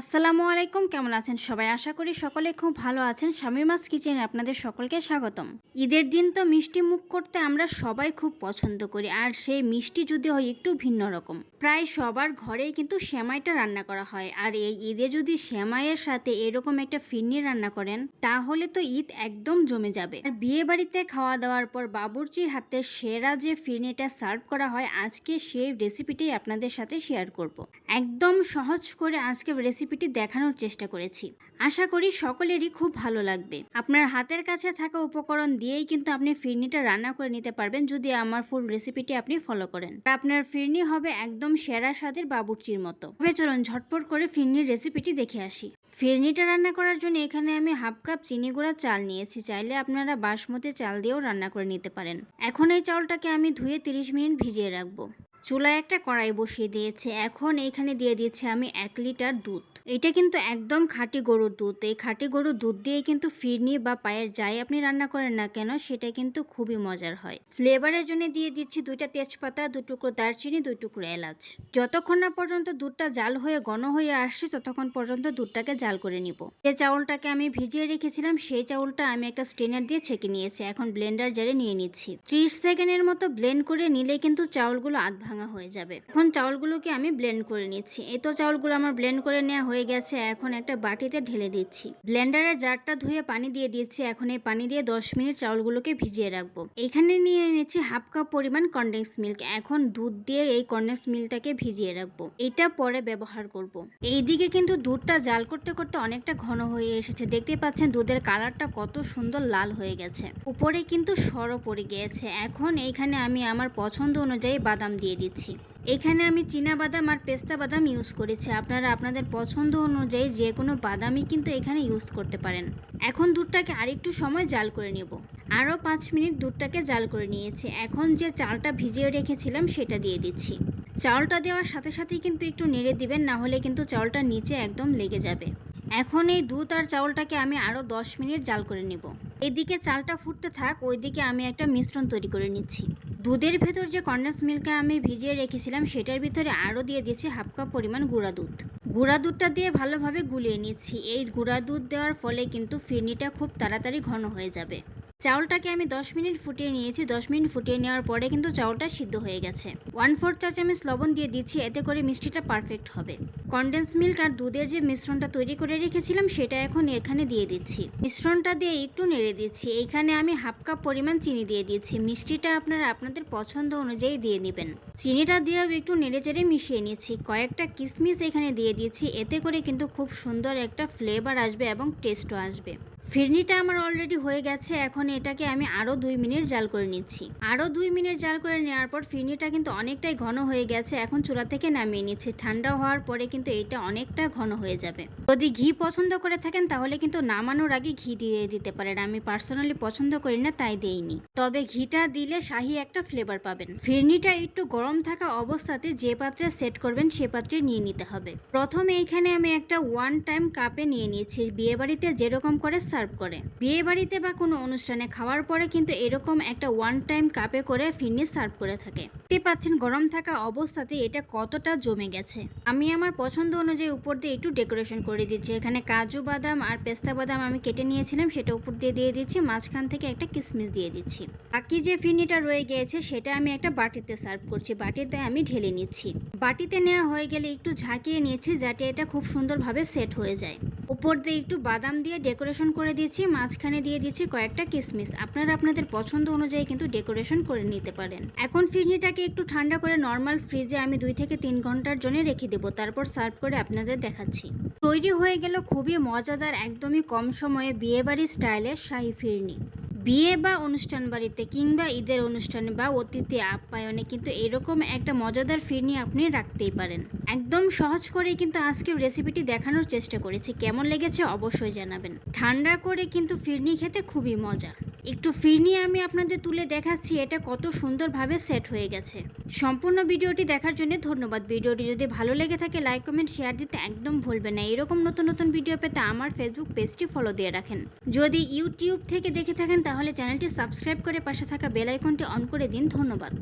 আসসালামু আলাইকুম, কেমন আছেন সবাই? আশা করি সকলে খুব ভালো আছেন। শামিমাস কিচেনে আপনাদের সকলকে স্বাগতম। ঈদের দিন তো মিষ্টি মুখ করতে আমরা সবাই খুব পছন্দ করি, আর সেই মিষ্টি যদি হয় একটু ভিন্ন রকম। প্রায় সবার ঘরেই কিন্তু সেমাইটা রান্না করা হয়, আর এই ঈদে যদি সেমাইয়ের সাথে এরকম একটা ফিরনি রান্না করেন তাহলে তো ঈদ একদম জমে যাবে। আর বিয়ে বাড়িতে খাওয়া দাওয়ার পর বাবুর্চির হাতে সেরা যে ফিরনিটা সার্ভ করা হয়, আজকে সেই রেসিপিটাই আপনাদের সাথে শেয়ার করব। একদম সহজ করে আজকে রেসিপিটি দেখানোর চেষ্টা করেছি। আশা করি সকলেরই খুব ভালো লাগবে। আপনার হাতের কাছে থাকা উপকরণ দিয়েই কিন্তু আপনি ফিরনিটা রান্না করে নিতে পারবেন যদি আমার ফুল রেসিপিটি আপনি ফলো করেন। আপনার ফিরনি হবে একদম সেরা স্বাদের বাবুর্চির মতো। তবে চলুন ঝটপট করে ফিরনির রেসিপিটি দেখে আসি। ফিরনিটা রান্না করার জন্য এখানে আমি হাফ কাপ চিনি গুঁড়া চাল নিয়েছি। চাইলে আপনারা বাসমতি চাল দিয়েও রান্না করে নিতে পারেন। এখন এই চাউলটাকে আমি ধুয়ে 30 মিনিট ভিজিয়ে রাখবো। চুলায় একটা কড়াই বসিয়ে দিয়েছে। এখন এইখানে দিয়ে দিয়েছি আমি 1 লিটার দুধ। এটা কিন্তু একদম খাঁটি গরুর দুধ। এই খাঁটি গরুর দুধ দিয়ে কিন্তু ফিরনি বা পায়েস যাই আপনি রান্না করেন না কেন সেটা কিন্তু খুবই মজার হয়। ফ্লেভারের জন্য দিয়ে দিচ্ছি 2টা তেজপাতা, 2 টুকরো দারচিনি, 2 টুকরো এলাচ। যতক্ষণ না পর্যন্ত দুধটা জাল হয়ে ঘন হয়ে আসছে ততক্ষণ পর্যন্ত দুধটাকে জাল করে নিব। যে চাউলটাকে আমি ভিজিয়ে রেখেছিলাম সেই চাউলটা আমি একটা স্ট্রেনার দিয়ে ছেঁকে নিয়েছি। এখন ব্লেন্ডার জারে নিয়ে নিচ্ছি। 30 সেকেন্ডের মতো ব্লেন্ড করে নিলে কিন্তু চাউলগুলো ভাঙা হয়ে যাবে। এখন চাউলগুলোকে আমি ব্লেন্ড করে নিচ্ছি। এই তো চাউলগুলো আমার ব্লেন্ড করে নেওয়া হয়ে গেছে। এখন একটা বাটিতে ঢেলে দিচ্ছি। ব্লেন্ডারের জারটা ধুয়ে পানি দিয়ে দিচ্ছি। এখন এই পানি দিয়ে 10 মিনিট চাউলগুলোকে ভিজিয়ে রাখবো। এখানে নিয়ে নিচ্ছি হাফ কাপ পরিমাণ কনডেন্স মিল্ক। এখন দুধ দিয়ে এই কনডেন্স মিল্কটাকে ভিজিয়ে রাখবো। এটা পরে ব্যবহার করব। এইদিকে কিন্তু দুধটা জাল করতে করতে অনেকটা ঘন হয়ে এসেছে। দেখতে পাচ্ছেন দুধের কালারটা কত সুন্দর লাল হয়ে গেছে। উপরে কিন্তু সরও পড়ে গিয়েছে। এখন এইখানে আমি আমার পছন্দ অনুযায়ী বাদাম দিয়ে দিচ্ছি। এখানে আমি চীনা বাদাম আর পেস্তা বাদাম ইউজ করেছি। আপনারা আপনাদের পছন্দ অনুযায়ী যে কোনো বাদামই কিন্তু এখানে ইউজ করতে পারেন। এখন দুধটাকে আরেকটু সময় জাল করে নেব। আরও 5 মিনিট দুধটাকে জাল করে নিয়েছি। এখন যে চালটা ভিজিয়ে রেখেছিলাম সেটা দিয়ে দিচ্ছি। চালটা দেওয়ার সাথে সাথেই কিন্তু একটু নেড়ে দিবেন, না হলে কিন্তু চালটা নিচে একদম লেগে যাবে। এখন এই দুধ আর চাউলটাকে আমি আরও 10 মিনিট জাল করে নেব। এদিকে চালটা ফুটতে থাক, ওইদিকে আমি একটা মিশ্রণ তৈরি করে নিচ্ছি। দুধের ভেতর যে কনডেন্স মিল্কটা আমি ভিজিয়ে রেখেছিলাম সেটার ভিতরে আরও দিয়ে দিয়েছি হাফ কাপ পরিমাণ গুঁড়া দুধ। গুঁড়া দুধটা দিয়ে ভালোভাবে গুলিয়ে নিচ্ছি। এই গুঁড়া দুধ দেওয়ার ফলে কিন্তু ফিরনিটা খুব তাড়াতাড়ি ঘন হয়ে যাবে। চাউলটাকে আমি 10 মিনিট ফুটিয়ে নিয়েছি। 10 মিনিট ফুটিয়ে নেওয়ার পরে কিন্তু চাউলটা সিদ্ধ হয়ে গেছে। 1/4 চা চামচ লবণ দিয়ে দিচ্ছি, এতে করে মিষ্টিটা পারফেক্ট হবে। কনডেন্স মিল্ক আর দুধের যে মিশ্রণটা তৈরি করে রেখেছিলাম সেটা এখন এখানে দিয়ে দিচ্ছি। মিশ্রণটা দিয়ে একটু নেড়ে দিচ্ছি। এইখানে আমি হাফ কাপ পরিমাণ চিনি দিয়ে দিচ্ছি। মিষ্টিটা আপনারা আপনাদের পছন্দ অনুযায়ী দিয়ে নেবেন। চিনিটা দিয়েও একটু নেড়ে চেড়ে মিশিয়ে নিচ্ছি। কয়েকটা কিশমিশ এখানে দিয়ে দিচ্ছি, এতে করে কিন্তু খুব সুন্দর একটা ফ্লেভার আসবে এবং টেস্টও আসবে। ফিরনিটা আমার অলরেডি হয়ে গেছে। এখন এটাকে আমি আরও 2 মিনিট জাল করে নিচ্ছি। আরও 2 মিনিট জাল করে নেওয়ার পর ফিরনিটা কিন্তু অনেকটাই ঘন হয়ে গেছে। এখন চুলা থেকে নামিয়ে নিচ্ছি। ঠান্ডা হওয়ার পরে কিন্তু এটা অনেকটা ঘন হয়ে যাবে। যদি ঘি পছন্দ করে থাকেন তাহলে কিন্তু নামানোর আগে ঘি দিয়ে দিতে পারেন। আমি পার্সোনালি পছন্দ করি না, তাই দেইনি। তবে ঘিটা দিলে শাহি একটা ফ্লেভার পাবেন। ফিরনিটা একটু গরম থাকা অবস্থাতে যে পাত্রে সেট করবেন সে পাত্রে নিয়ে নিতে হবে। প্রথমে এখানে আমি একটা 1 টাইম কাপে নিয়ে নিচ্ছি। বিয়েবাড়িতে যেরকম করে সার্ভ করে, বিয়ে বাড়িতে বা কোনো অনুষ্ঠানে খাওয়ার পরে কিন্তু এরকম একটা 1 টাইম কাপে করে ফিরনি সার্ভ করে থাকে। দেখতে পাচ্ছেন গরম থাকা অবস্থাতে এটা কতটা জমে গেছে। আমি আমার পছন্দ অনুযায়ী উপর দিয়ে একটু ডেকোরেশন করে দিচ্ছি। এখানে কাজু বাদাম আর পেস্তা বাদাম আমি কেটে নিয়েছিলাম, সেটা উপর দিয়ে দিচ্ছি। মাঝখান থেকে একটা কিশমিশ দিয়ে দিচ্ছি। বাকি যে ফিরনিটা রয়ে গিয়েছে সেটা আমি একটা বাটিতে সার্ভ করছি। বাটিতে আমি ঢেলে নিচ্ছি। বাটিতে নেওয়া হয়ে গেলে একটু ঝাঁকিয়ে নিয়েছি যাতে এটা খুব সুন্দরভাবে সেট হয়ে যায়। উপর দিয়ে একটু বাদাম দিয়ে ডেকোরেশন করে দিচ্ছি। মাঝখানে দিয়ে দিচ্ছি কয়েকটা কিশমিশ। আপনারা আপনাদের পছন্দ অনুযায়ী কিন্তু ডেকোরেশন করে নিতে পারেন। এখন ফিরনিটাকে একটু ঠান্ডা করে নর্মাল ফ্রিজে আমি 2 থেকে 3 ঘন্টার জন্য রেখে দেবো। তারপর সার্ভ করে আপনাদের দেখাচ্ছি। তৈরি হয়ে গেল খুবই মজাদার, একদমই কম সময়ে বিয়েবাড়ির স্টাইলের শাহী ফিরনি। বিয়ে বা অনুষ্ঠান বাড়িতে কিংবা ঈদের অনুষ্ঠানে বা অতিথি আপ্যায়নে কিন্তু এরকম একটা মজাদার ফিরনি আপনি রাখতেই পারেন। একদম সহজ করেই কিন্তু আজকের রেসিপিটি দেখানোর চেষ্টা করেছি। কেমন লেগেছে অবশ্যই জানাবেন। ঠান্ডা করে কিন্তু ফিরনি খেতে খুবই মজা। একটু ফিরনি আমি আপনাদের তুলে দেখাচ্ছি, এটা কত সুন্দরভাবে সেট হয়ে গেছে। সম্পূর্ণ ভিডিওটি দেখার জন্য ধন্যবাদ। ভিডিওটি যদি ভালো লেগে থাকে লাইক কমেন্ট শেয়ার দিতে একদম ভুলবেন না। এরকম নতুন নতুন ভিডিও পেতে আমার ফেসবুক পেজটি ফলো দিয়ে রাখেন। যদি ইউটিউব থেকে দেখে থাকেন তাহলে চ্যানেলটি সাবস্ক্রাইব করে পাশে থাকা বেল আইকনটি অন করে দিন। ধন্যবাদ।